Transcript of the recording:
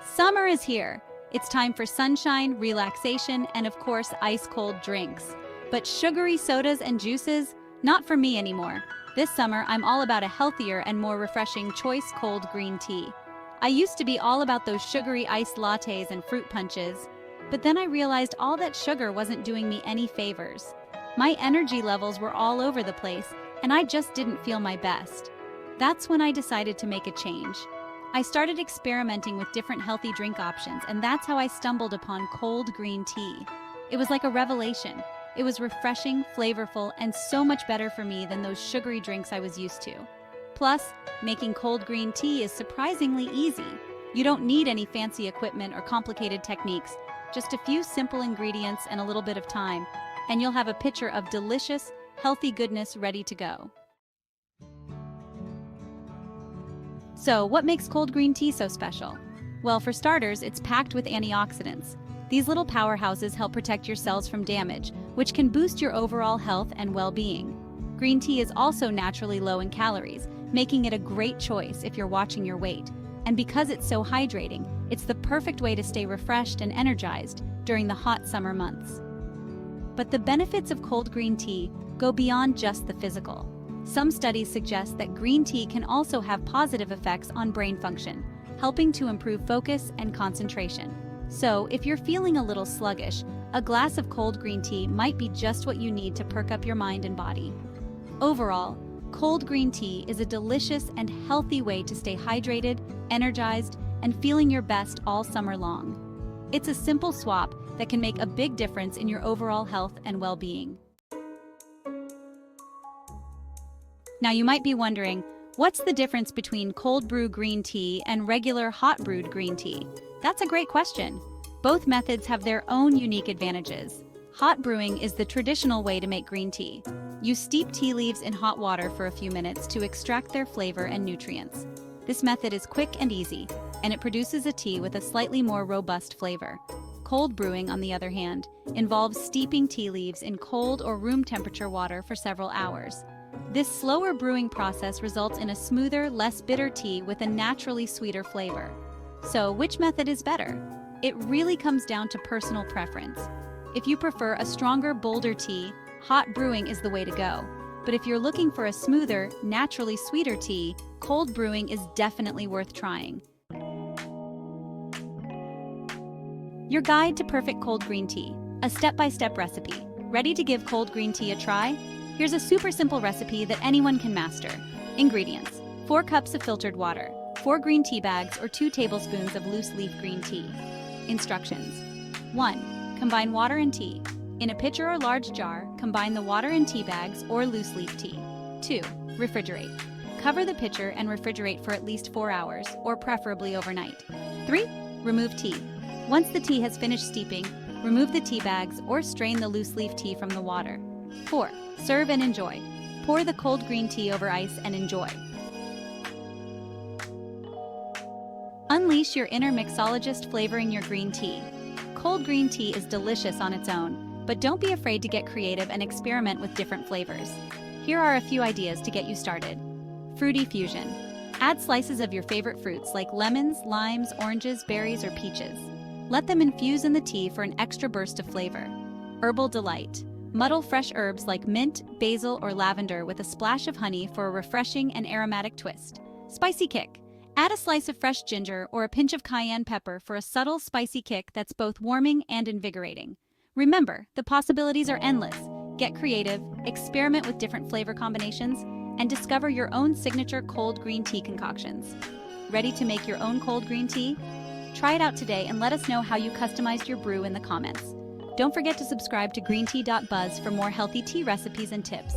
Summer is here. It's time for sunshine, relaxation, and of course, ice-cold drinks. But sugary sodas and juices? Not for me anymore. This summer, I'm all about a healthier and more refreshing choice cold green tea. I used to be all about those sugary iced lattes and fruit punches, but then I realized all that sugar wasn't doing me any favors. My energy levels were all over the place, and I just didn't feel my best. That's when I decided to make a change. I started experimenting with different healthy drink options, and that's how I stumbled upon cold green tea. It was like a revelation. It was refreshing, flavorful, and so much better for me than those sugary drinks I was used to. Plus, making cold green tea is surprisingly easy. You don't need any fancy equipment or complicated techniques, just a few simple ingredients and a little bit of time, and you'll have a pitcher of delicious, healthy goodness ready to go. So, what makes cold green tea so special? Well, for starters, it's packed with antioxidants. These little powerhouses help protect your cells from damage, which can boost your overall health and well-being. Green tea is also naturally low in calories, making it a great choice if you're watching your weight. And because it's so hydrating, it's the perfect way to stay refreshed and energized during the hot summer months. But the benefits of cold green tea go beyond just the physical. Some studies suggest that green tea can also have positive effects on brain function, helping to improve focus and concentration. So, if you're feeling a little sluggish, a glass of cold green tea might be just what you need to perk up your mind and body. Overall, cold green tea is a delicious and healthy way to stay hydrated, energized, and feeling your best all summer long. It's a simple swap that can make a big difference in your overall health and well-being. Now you might be wondering, what's the difference between cold brew green tea and regular hot brewed green tea? That's a great question. Both methods have their own unique advantages. Hot brewing is the traditional way to make green tea. You steep tea leaves in hot water for a few minutes to extract their flavor and nutrients. This method is quick and easy, and it produces a tea with a slightly more robust flavor. Cold brewing, on the other hand, involves steeping tea leaves in cold or room temperature water for several hours. This slower brewing process results in a smoother, less bitter tea with a naturally sweeter flavor. So, which method is better? It really comes down to personal preference. If you prefer a stronger, bolder tea, hot brewing is the way to go. But if you're looking for a smoother, naturally sweeter tea, cold brewing is definitely worth trying. Your guide to perfect cold green tea, a step-by-step recipe. Ready to give cold green tea a try? Here's a super simple recipe that anyone can master. Ingredients: 4 cups of filtered water, 4 green tea bags or 2 tablespoons of loose leaf green tea. Instructions: 1. Combine water and tea. In a pitcher or large jar, combine the water and tea bags or loose leaf tea. 2. Refrigerate. Cover the pitcher and refrigerate for at least 4 hours, or preferably overnight. 3. Remove tea. Once the tea has finished steeping, remove the tea bags or strain the loose leaf tea from the water. 4. Serve and enjoy. Pour the cold green tea over ice and enjoy. Unleash your inner mixologist flavoring your green tea. Cold green tea is delicious on its own, but don't be afraid to get creative and experiment with different flavors. Here are a few ideas to get you started. Fruity fusion. Add slices of your favorite fruits like lemons, limes, oranges, berries, or peaches. Let them infuse in the tea for an extra burst of flavor. Herbal delight. Muddle fresh herbs like mint, basil, or lavender with a splash of honey for a refreshing and aromatic twist. Spicy kick. Add a slice of fresh ginger or a pinch of cayenne pepper for a subtle spicy kick that's both warming and invigorating. Remember, the possibilities are endless. Get creative, experiment with different flavor combinations, and discover your own signature cold green tea concoctions. Ready to make your own cold green tea? Try it out today and let us know how you customized your brew in the comments. Don't forget to subscribe to greentea.buzz for more healthy tea recipes and tips.